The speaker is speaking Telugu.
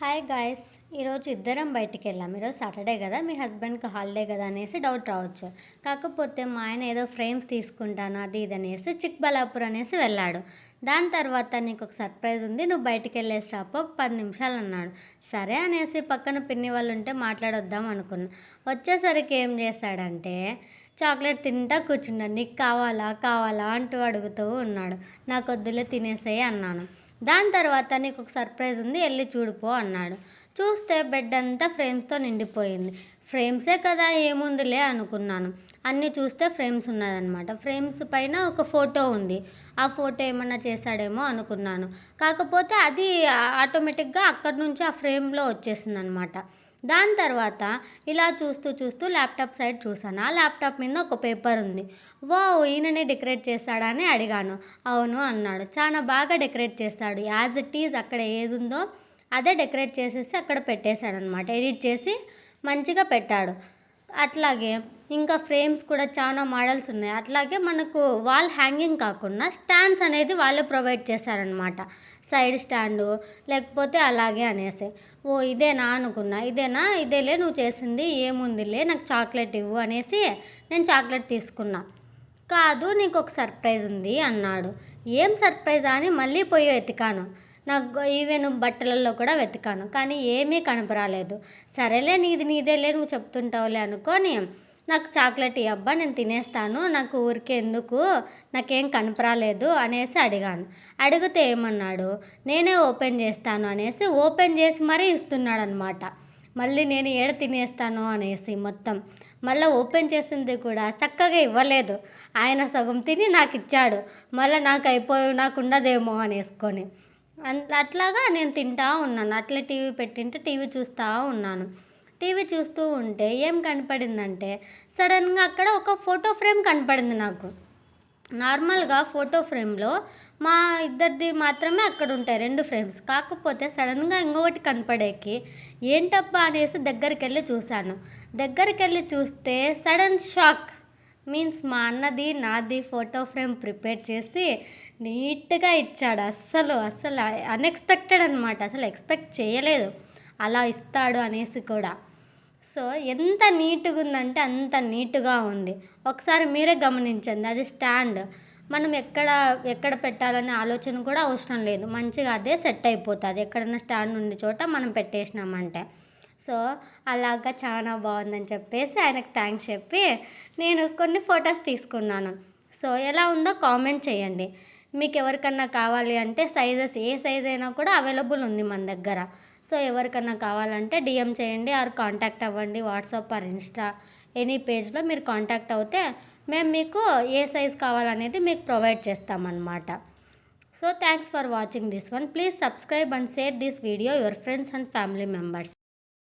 హాయ్ గాయ్స్, ఈరోజు ఇద్దరం బయటికి వెళ్ళాం. ఈరోజు సాటర్డే కదా, మీ హస్బెండ్కి హాలిడే కదా అనేసి డౌట్ రావచ్చు. కాకపోతే మా ఆయన ఏదో ఫ్రేమ్స్ తీసుకుంటాను అది ఇది అనేసి చిక్బలాపూర్ అనేసి వెళ్ళాడు. దాని తర్వాత నీకు ఒక సర్ప్రైజ్ ఉంది, నువ్వు బయటికి వెళ్ళేసి రాపో, ఒక 10 నిమిషాలు అన్నాడు. సరే అనేసి పక్కన పిన్ని వాళ్ళు ఉంటే మాట్లాడొద్దాం అనుకున్నా. వచ్చేసరికి ఏం చేశాడంటే చాక్లెట్ తింటా కూర్చున్నాడు. నీకు కావాలా కావాలా అంటూ అడుగుతూ ఉన్నాడు. నాకు వద్దులే తినేసేయి అన్నాను. దాని తర్వాత నీకు ఒక సర్ప్రైజ్ ఉంది, వెళ్ళి చూడిపో అన్నాడు. చూస్తే బెడ్ అంతా ఫ్రేమ్స్తో నిండిపోయింది. ఫ్రేమ్సే కదా ఏముందిలే అనుకున్నాను. అన్నీ చూస్తే ఫ్రేమ్స్ ఉన్నదనమాట. ఫ్రేమ్స్ పైన ఒక ఫోటో ఉంది. ఆ ఫోటో ఏమన్నా చేశాడేమో అనుకున్నాను. కాకపోతే అది ఆటోమేటిక్గా అక్కడి నుంచి ఆ ఫ్రేమ్లో వచ్చేసింది అనమాట. దాని తర్వాత ఇలా చూస్తూ చూస్తూ ల్యాప్టాప్ సైడ్ చూసాను. ఆ ల్యాప్టాప్ మీద ఒక పేపర్ ఉంది. వావ్, ఈయననే డెకరేట్ చేశాడా అని అడిగాను. అవును అన్నాడు. చాలా బాగా డెకరేట్ చేశాడు. యాజ్ ఇట్ ఈజ్ అక్కడ ఏది ఉందో అదే డెకరేట్ చేసేసి అక్కడ పెట్టేశాడనమాట. ఎడిట్ చేసి మంచిగా పెట్టాడు. అట్లాగే ఇంకా ఫ్రేమ్స్ కూడా చాలా మోడల్స్ ఉన్నాయి. అట్లాగే మనకు వాల్ హ్యాంగింగ్ కాకుండా స్టాండ్స్ అనేది వాళ్ళే ప్రొవైడ్ చేశారనమాట. సైడ్ స్టాండు లేకపోతే అలాగే అనేసి. ఓ ఇదేనా అనుకున్నా. ఇదేలే నువ్వు చేసింది, ఏముందిలే నాకు చాక్లెట్ ఇవ్వు అనేసి నేను చాక్లెట్ తీసుకున్నా. కాదు నీకు ఒక సర్ప్రైజ్ ఉంది అన్నాడు. ఏం సర్ప్రైజ్ అని మళ్ళీ పోయి వెతికాను. నాకు ఈవెన్ బట్టలలో కూడా వెతికాను, కానీ ఏమీ కనపరాలేదు. సరేలే నీదేలే నువ్వు చెప్తుంటావులే అనుకొని నాకు చాక్లెట్ ఇవ్వబ్బా, నేను తినేస్తాను, నాకు ఊరికే ఎందుకు, నాకేం కనపరాలేదు అనేసి అడిగాను. అడిగితే ఏమన్నాడు, నేనే ఓపెన్ చేస్తాను అనేసి ఓపెన్ చేసి మరీ ఇస్తున్నాడు అనమాట. మళ్ళీ నేను ఏడ తినేస్తాను అనేసి మొత్తం మళ్ళీ ఓపెన్ చేసింది కూడా చక్కగా ఇవ్వలేదు. ఆయన సగం తిని నాకు ఇచ్చాడు. మళ్ళీ నాకు ఉండదేమో అనేసుకొని అట్లాగా నేను తింటా ఉన్నాను. అట్లా టీవీ పెట్టింటే టీవీ చూస్తూ ఉన్నాను. టీవీ చూస్తూ ఉంటే ఏం కనపడిందంటే సడన్గా అక్కడ ఒక ఫోటో ఫ్రేమ్ కనపడింది నాకు. నార్మల్గా ఫోటో ఫ్రేమ్లో మా ఇద్దరిది మాత్రమే అక్కడ ఉంటాయి 2 ఫ్రేమ్స్. కాకపోతే సడన్గా ఇంకొకటి కనపడేకి ఏంటబ్బా అనేసి దగ్గరికి వెళ్ళి చూశాను. దగ్గరికి వెళ్ళి చూస్తే సడన్ షాక్. మీన్స్ మా అన్నది నాది ఫోటో ఫ్రేమ్ ప్రిపేర్ చేసి నీట్గా ఇచ్చాడు. అస్సలు అన్ఎక్స్పెక్టెడ్ అనమాట. అసలు ఎక్స్పెక్ట్ చేయలేదు అలా ఇస్తాడు అనేసి కూడా. సో ఎంత నీట్గా ఉందంటే అంత నీట్గా ఉంది. ఒకసారి మీరే గమనించండి. అది స్టాండ్ మనం ఎక్కడ పెట్టాలనే ఆలోచన కూడా అవసరం లేదు. మంచిగా అదే సెట్ అయిపోతుంది. ఎక్కడైనా స్టాండ్ ఉండే చోట మనం పెట్టేసినామంటే. సో అలాగా చాలా బాగుందని చెప్పేసి ఆయనకు థ్యాంక్స్ చెప్పి నేను కొన్ని ఫొటోస్ తీసుకున్నాను. సో ఎలా ఉందో కామెంట్ చేయండి. మీకు ఎవరికన్నా కావాలి అంటే సైజెస్ ఏ సైజ్ అయినా కూడా అవైలబుల్ ఉంది మన దగ్గర. సో ఎవరికన్నా కావాలంటే డిఎం చేయండి ఆర్ కాంటాక్ట్ అవ్వండి. వాట్సాప్ ఆర్ ఇన్స్టా ఎనీ పేజ్లో మీరు కాంటాక్ట్ అవుతే మేము మీకు ఏ సైజ్ కావాలనేది మీకు ప్రొవైడ్ చేస్తామన్నమాట. So thanks for watching this one. Please subscribe and share this video your friends and family members.